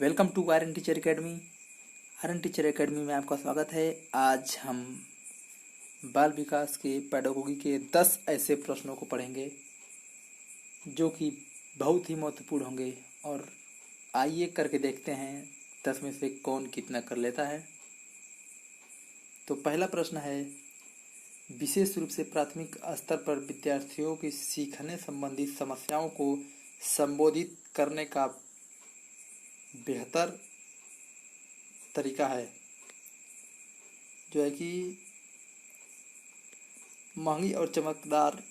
Welcome to R N teacher academy. R N teacher academy में आपका स्वागत है। आज हम बाल विकास के पेडागोगी के 10 ऐसे प्रश्नों को पढ़ेंगे जो कि बहुत ही महत्वपूर्ण होंगे, और आइए करके देखते हैं 10 में से कौन कितना कर लेता है। तो पहला प्रश्न है, विशेष रूप से प्राथमिक स्तर पर विद्यार्थियों की सीखने संबंधी समस्याओं को संबोधित करने का बेहतर तरीका है जो है कि महंगी और चमकदार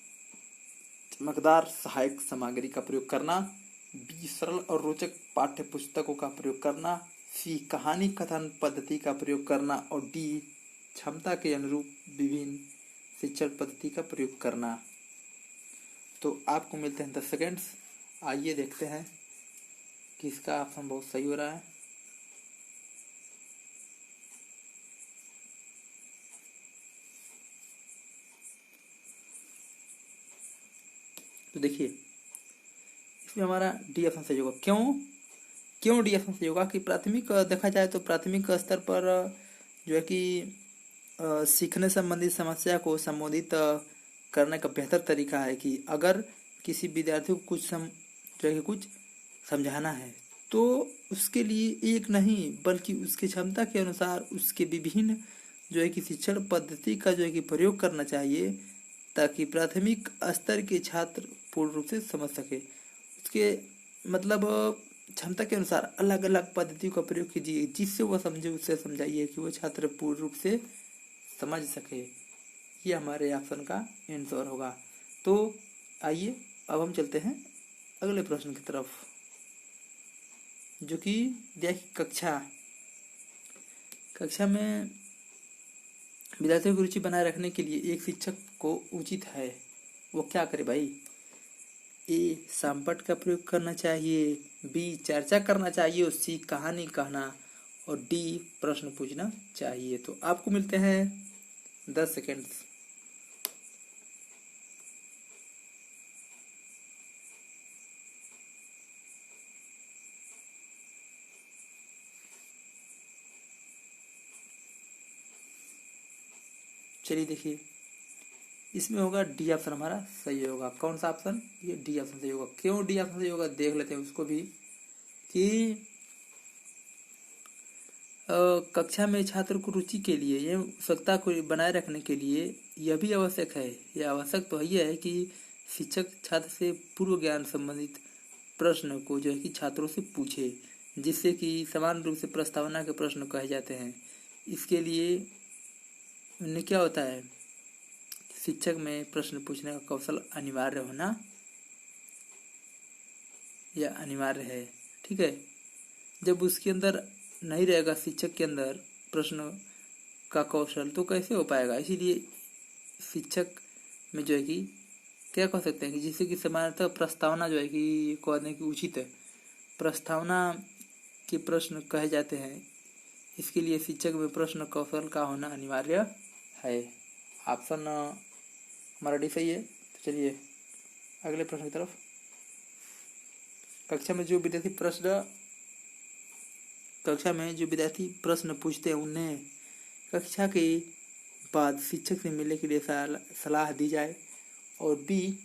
सहायक सामग्री का प्रयोग करना, बी सरल और रोचक पाठ्य पुस्तकों का प्रयोग करना, सी कहानी कथन पद्धति का प्रयोग करना, और डी क्षमता के अनुरूप विभिन्न शिक्षण पद्धति का प्रयोग करना। तो आपको मिलते हैं 10 सेकेंड्स। आइए देखते हैं किसका ऑप्शन बहुत सही हो रहा है। तो देखिए, इसमें हमारा डी ऑप्शन सही होगा। क्यों डी ऑप्शन सही होगा कि प्राथमिक देखा जाए तो प्राथमिक स्तर पर जो है कि सीखने संबंधी समस्या को संबोधित करने का बेहतर तरीका है कि अगर किसी विद्यार्थी को जो है कि कुछ समझाना है तो उसके लिए एक नहीं बल्कि उसकी क्षमता के अनुसार उसके विभिन्न जो है कि शिक्षण पद्धति का जो है कि प्रयोग करना चाहिए, ताकि प्राथमिक स्तर के छात्र पूर्ण रूप से समझ सके। उसके मतलब क्षमता के अनुसार अलग अलग पद्धतियों का प्रयोग कीजिए, जिससे वह समझे, उससे समझाइए कि वह छात्र पूर्ण रूप से समझ सके। ये हमारे ऑप्शन का आंसर होगा। तो आइए अब हम चलते हैं अगले प्रश्न की तरफ, जो कि कक्षा में विद्यार्थियों की रुचि बनाए रखने के लिए एक शिक्षक को उचित है वो क्या करे भाई। ए संपट का प्रयोग करना चाहिए, बी चर्चा करना चाहिए, और सी कहानी कहना, और डी प्रश्न पूछना चाहिए। तो आपको मिलते हैं 10 सेकेंड्स। चलिए देखिए, इसमें होगा डी ऑप्शन हमारा सही होगा। कौन सा ऑप्शन? ये डी ऑप्शन सही होगा। क्यों डी ऑप्शन सही होगा देख लेते हैं उसको भी, कि कक्षा में छात्र को रुचि के लिए ये उत्सुकता को बनाए रखने के लिए यह भी आवश्यक है। यह आवश्यक तो यही है कि शिक्षक छात्र से पूर्व ज्ञान संबंधित प्रश्न को जो है कि छात्रों से पूछे, जिससे कि समान रूप से प्रस्तावना के प्रश्न कहे जाते हैं। इसके लिए उन्हें क्या होता है, शिक्षक में प्रश्न पूछने का कौशल अनिवार्य होना या अनिवार्य है। ठीक है, जब उसके अंदर नहीं रहेगा शिक्षक के अंदर प्रश्न का कौशल तो कैसे हो पाएगा। इसीलिए शिक्षक में जो है कि क्या कह सकते हैं कि जिससे कि सामान्यतः प्रस्तावना जो है कि कहने की उचित है, प्रस्तावना के प्रश्न कहे जाते हैं। इसके लिए शिक्षक में प्रश्न कौशल का होना अनिवार्य है। ऑप्शन हमारा डी सही है। तो चलिए अगले प्रश्न की तरफ। कक्षा में जो विद्यार्थी प्रश्न पूछते हैं उन्हें कक्षा के बाद शिक्षक से मिलने के लिए सलाह दी जाए, और बी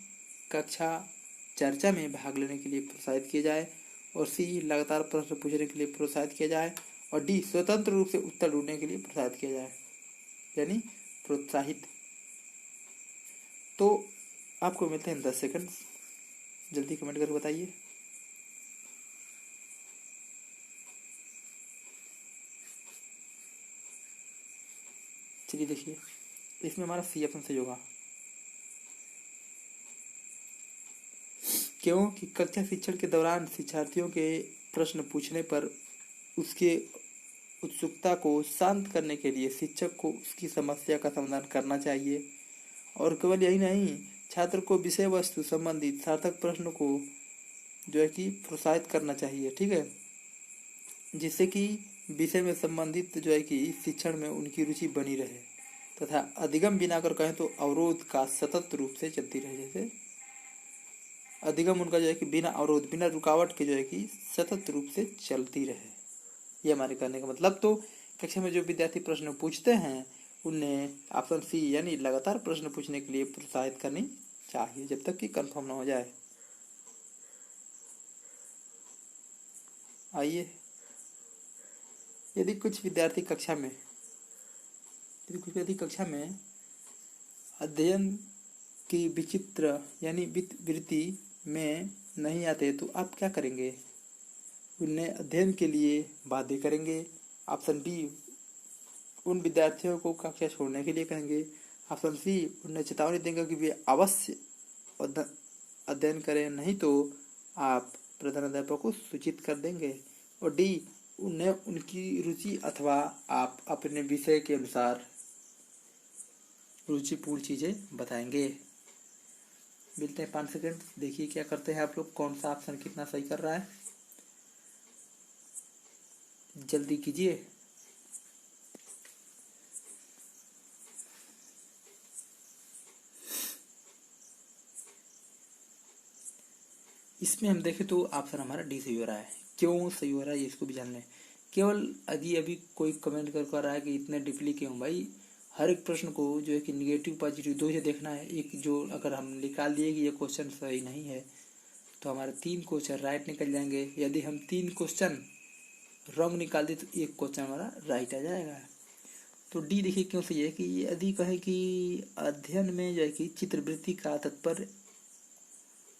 कक्षा चर्चा में भाग लेने के लिए प्रोत्साहित किया जाए, और सी लगातार प्रश्न पूछने के लिए प्रोत्साहित किया जाए, और डी स्वतंत्र रूप से उत्तर ढूंढने के लिए प्रोत्साहित किया जाए, यानी प्रोत्साहित। तो आपको मिलते हैं 10 सेकंड, जल्दी कमेंट करके बताइए। चलिए देखिए, इसमें हमारा सी ऑप्शन सही होगा। क्योंकि कक्षा शिक्षण के दौरान शिक्षार्थियों के प्रश्न पूछने पर उसके उत्सुकता को शांत करने के लिए शिक्षक को उसकी समस्या का समाधान करना चाहिए, और केवल यही नहीं, छात्र को विषय वस्तु संबंधित सार्थक प्रश्न को जो है कि प्रोत्साहित करना चाहिए। ठीक है, जिससे कि विषय में संबंधित जो है कि शिक्षण में उनकी रुचि बनी रहे, तथा अधिगम बिना कर कहें तो अवरोध का सतत रूप से चलती रहे। जैसे अधिगम उनका जो है कि बिना अवरोध बिना रुकावट के जो है कि सतत रूप से चलती रहे। ये हमारे कहने का मतलब। तो कक्षा में जो विद्यार्थी प्रश्न पूछते हैं उन्हें ऑप्शन सी यानी लगातार प्रश्न पूछने के लिए प्रोत्साहित करनी चाहिए जब तक कि कंफर्म ना हो जाए। आइए, यदि कुछ विद्यार्थी कक्षा में अध्ययन की विचित्र यानी वृत्ति में नहीं आते तो आप क्या करेंगे? उन्हें अध्ययन के लिए बाध्य करेंगे। ऑप्शन बी, उन विद्यार्थियों को कक्षा छोड़ने के लिए कहेंगे। ऑप्शन सी, उन्हें चेतावनी देंगे कि वे अवश्य अध्ययन करें, नहीं तो आप प्रधानाध्यापक को सूचित कर देंगे। और डी, उन्हें उनकी रुचि अथवा आप अपने विषय के अनुसार रुचिपूर्ण चीजें बताएंगे। मिलते हैं 5 सेकंड, देखिए क्या करते हैं आप लोग, कौन सा ऑप्शन कितना सही कर रहा है, जल्दी कीजिए। इसमें हम देखें तो ऑप्शन हमारा डी सही हो रहा है। क्यों सही हो रहा है ये इसको भी जान लें। केवल अभी कोई कमेंट कर रहा है कि इतने डीपली क्यों? भाई हर एक प्रश्न को जो है कि निगेटिव पॉजिटिव दो से देखना है। एक जो अगर हम निकाल दिए कि ये क्वेश्चन सही नहीं है तो हमारे 3 क्वेश्चन राइट निकल जाएंगे। यदि हम 3 क्वेश्चन रॉन्ग निकाल दे तो एक क्वेश्चन हमारा राइट आ जाएगा। तो डी देखिए क्यों सही है कि यदि कहे कि अध्ययन में जो है कि चित्रवृत्ति का तात्पर्य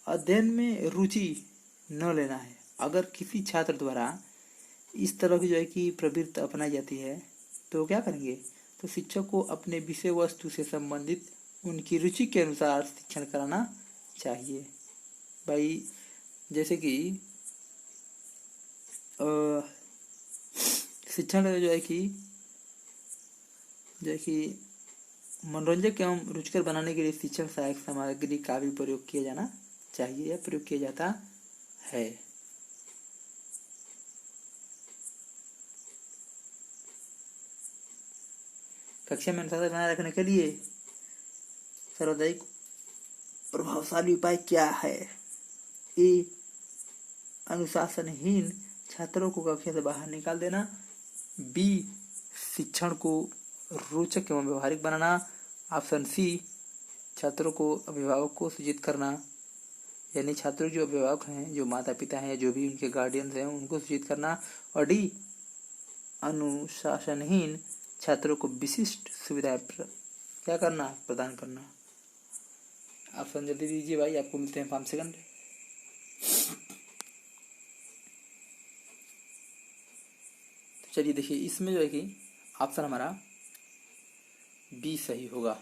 अध्ययन में रुचि न लेना है। अगर किसी छात्र द्वारा इस तरह की जो है कि प्रवृत्ति अपनाई जाती है तो क्या करेंगे? तो शिक्षक को अपने विषय वस्तु से संबंधित उनकी रुचि के अनुसार शिक्षण कराना चाहिए। भाई जैसे कि शिक्षण जो है कि मनोरंजक एवं रुचिकर बनाने के लिए शिक्षण सहायक सामग्री का भी प्रयोग किया जाना चाहिए या प्रयोग किया जाता है। कक्षा में अनुशासन बनाए रखने के लिए सर्वाधिक प्रभावशाली उपाय क्या है? ए, अनुशासनहीन छात्रों को कक्षा से बाहर निकाल देना। बी, शिक्षण को रोचक एवं व्यवहारिक बनाना। ऑप्शन सी, छात्रों को अभिभावक को सूचित करना, यानी छात्रों जो अभिभावक हैं, जो माता पिता हैं, जो भी उनके गार्डियंस हैं, उनको सूचित करना। और डी, अनुशासनहीन छात्रों को विशिष्ट सुविधाएं क्या करना? प्रदान करना। ऑप्शन जल्दी दीजिए भाई, आपको मिलते हैं 5 सेकंड। चलिए देखिए, इसमें जो है कि ऑप्शन हमारा बी सही होगा।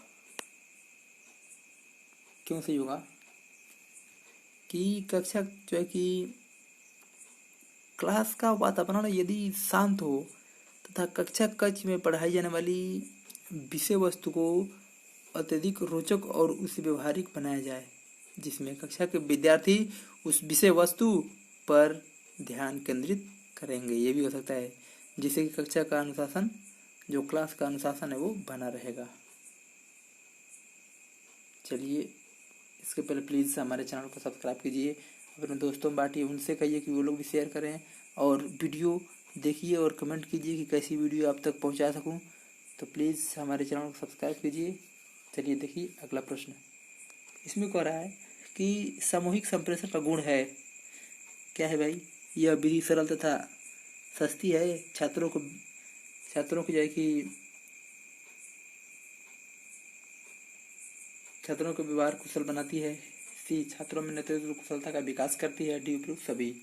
क्यों सही होगा? कि कक्षा जो है कि क्लास का वातावरण यदि शांत हो तथा कक्षा कक्ष में पढ़ाई जाने वाली विषय वस्तु को अत्यधिक रोचक और उसे व्यवहारिक बनाया जाए, जिसमें कक्षा के विद्यार्थी उस विषय वस्तु पर ध्यान केंद्रित करेंगे। ये भी हो सकता है जिससे कि कक्षा का अनुशासन, जो क्लास का अनुशासन है, वो बना रहेगा। चलिए, इसके पहले प्लीज़ हमारे चैनल को सब्सक्राइब कीजिए, अपने दोस्तों में बांटिए, उनसे कहिए कि वो लोग भी शेयर करें, और वीडियो देखिए और कमेंट कीजिए कि कैसी वीडियो आप तक पहुंचा सकूं। तो प्लीज़ हमारे चैनल को सब्सक्राइब कीजिए। चलिए देखिए अगला प्रश्न। इसमें कह रहा है कि सामूहिक संप्रेषण का गुण है क्या है भाई? यह विधि सरल तथा सस्ती है, छात्रों को जो है कि छात्रों को व्यवहार कुशल बनाती है। सी, छात्रों में नेतृत्व कुशलता का विकास करती है। डी, उपयुक्त सभी।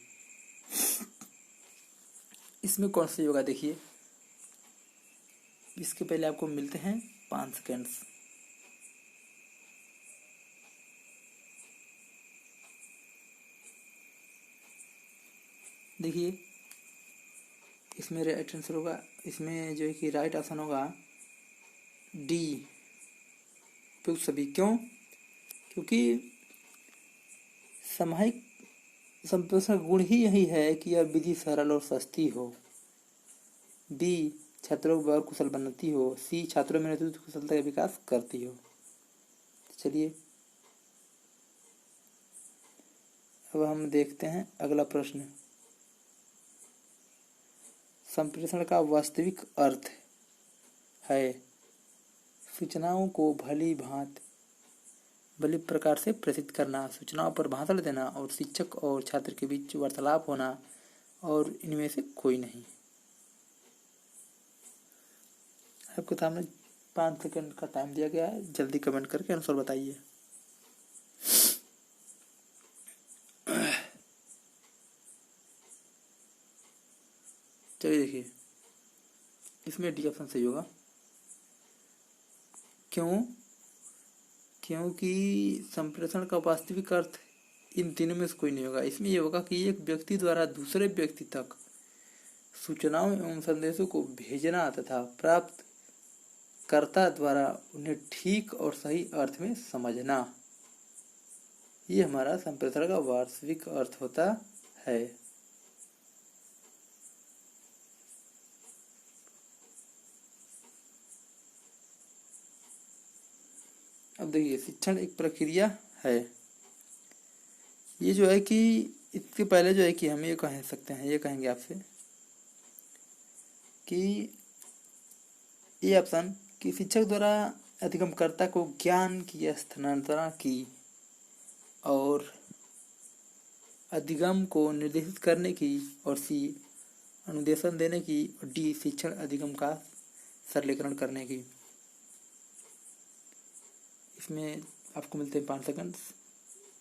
इसमें कौन सा योगा? देखिए, इसके पहले आपको मिलते हैं 5 सेकेंड्स। देखिए, इसमें राइट आंसर होगा, इसमें जो है कि राइट ऑप्शन होगा डी, उपयुक्त सभी। क्यों? क्योंकि सामूहिक संप्रेषण गुण ही यही है कि यह विधि सरल और सस्ती हो। बी, छात्रों को व्यवहार कुशल बनाती हो। सी, छात्रों में नेतृत्व कुशलता का विकास करती हो। चलिए अब हम देखते हैं अगला प्रश्न। संप्रेषण का वास्तविक अर्थ है सूचनाओं को भली प्रकार से प्रेषित करना, सूचनाओं पर भाषण देना और शिक्षक और छात्र के बीच वार्तालाप होना, और इनमें से कोई नहीं। आपके सामने 5 सेकंड का टाइम दिया गया है, जल्दी कमेंट करके आंसर बताइए। चलिए देखिए, इसमें डी ऑप्शन सही होगा। क्योंकि संप्रेषण का वास्तविक अर्थ इन तीनों में से कोई नहीं होगा। इसमें यह होगा कि एक व्यक्ति द्वारा दूसरे व्यक्ति तक सूचनाओं एवं संदेशों को भेजना तथा प्राप्त कर्ता द्वारा उन्हें ठीक और सही अर्थ में समझना, ये हमारा संप्रेषण का वास्तविक अर्थ होता है। अब देखिए, शिक्षण एक प्रक्रिया है। ये जो है कि इसके पहले जो है कि हम ये कह सकते हैं, ये कहेंगे आपसे कि ये ऑप्शन कि शिक्षक द्वारा अधिगमकर्ता को ज्ञान की स्थानांतरण की और अधिगम को निर्देशित करने की, और सी अनुदेशन देने की, और डी शिक्षण अधिगम का सरलीकरण करने की। इसमें आपको मिलते हैं 5 सेकंड,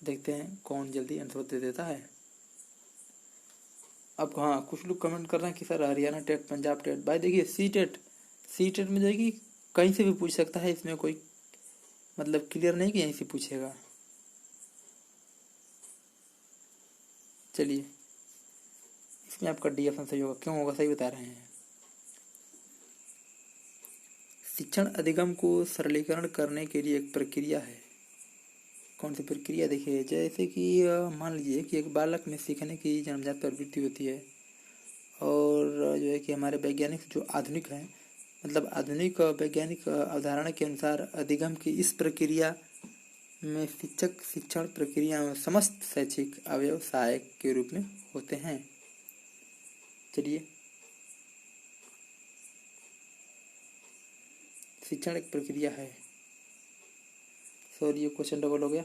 देखते हैं कौन जल्दी आंसर दे देता है। अब हाँ, कुछ लोग कमेंट कर रहे हैं कि sir Haryana TET, Punjab TET. भाई देखिए, सी टेट में जो है कि कहीं से भी पूछ सकता है, इसमें कोई मतलब क्लियर नहीं कि यहीं से पूछेगा। चलिए, इसमें आपका डी ऑप्शन सही होगा। क्यों होगा? सही बता रहे हैं। शिक्षण अधिगम को सरलीकरण करने के लिए एक प्रक्रिया है। कौन सी प्रक्रिया? देखिए, जैसे कि मान लीजिए कि एक बालक में सीखने की जन्मजात प्रवृत्ति होती है, और जो है कि हमारे वैज्ञानिक जो आधुनिक हैं, मतलब आधुनिक वैज्ञानिक अवधारणा के अनुसार अधिगम की इस प्रक्रिया में शिक्षक शिक्षण प्रक्रिया में समस्त शैक्षिक अवयव सहायक के रूप में होते हैं। चलिए, शिक्षण एक प्रक्रिया है। सॉरी, ये क्वेश्चन डबल हो गया।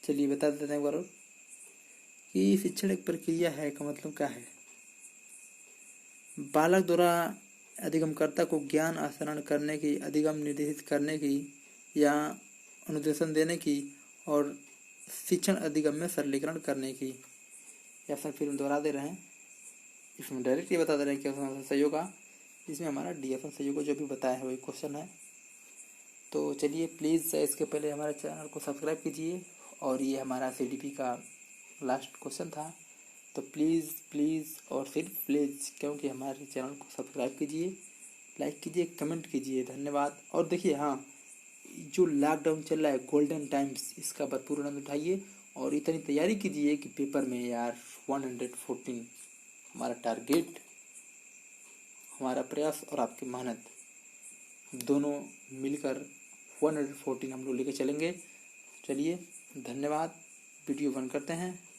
चलिए बता देते हैं एक बार और कि शिक्षण एक प्रक्रिया है का मतलब क्या है। बालक द्वारा अधिगमकर्ता को ज्ञान आचरण करने की, अधिगम निर्देशित करने की या अनुदेशन देने की, और शिक्षण अधिगम में सरलीकरण करने की। या फिर हम दोहरा दे रहे हैं, इसमें डायरेक्ट ये बता दे रहे हैं कि सही होगा। इसमें हमारा डी ऑप्शन सही होगा, जो भी बताया है वही क्वेश्चन है। तो चलिए, प्लीज़ इसके पहले हमारे चैनल को सब्सक्राइब कीजिए, और ये हमारा CDP का लास्ट क्वेश्चन था। तो प्लीज़ और सिर्फ प्लीज़, क्योंकि हमारे चैनल को सब्सक्राइब कीजिए, लाइक कीजिए, कमेंट कीजिए। धन्यवाद। और देखिए, हाँ, जो लॉकडाउन चल रहा है, गोल्डन टाइम्स, इसका भरपूर आनंद उठाइए और इतनी तैयारी कीजिए कि पेपर में यार 114 हमारा टारगेट, हमारा प्रयास और आपकी मेहनत दोनों मिलकर 114 हम लोग लेके चलेंगे। चलिए, धन्यवाद। वीडियो बंद करते हैं।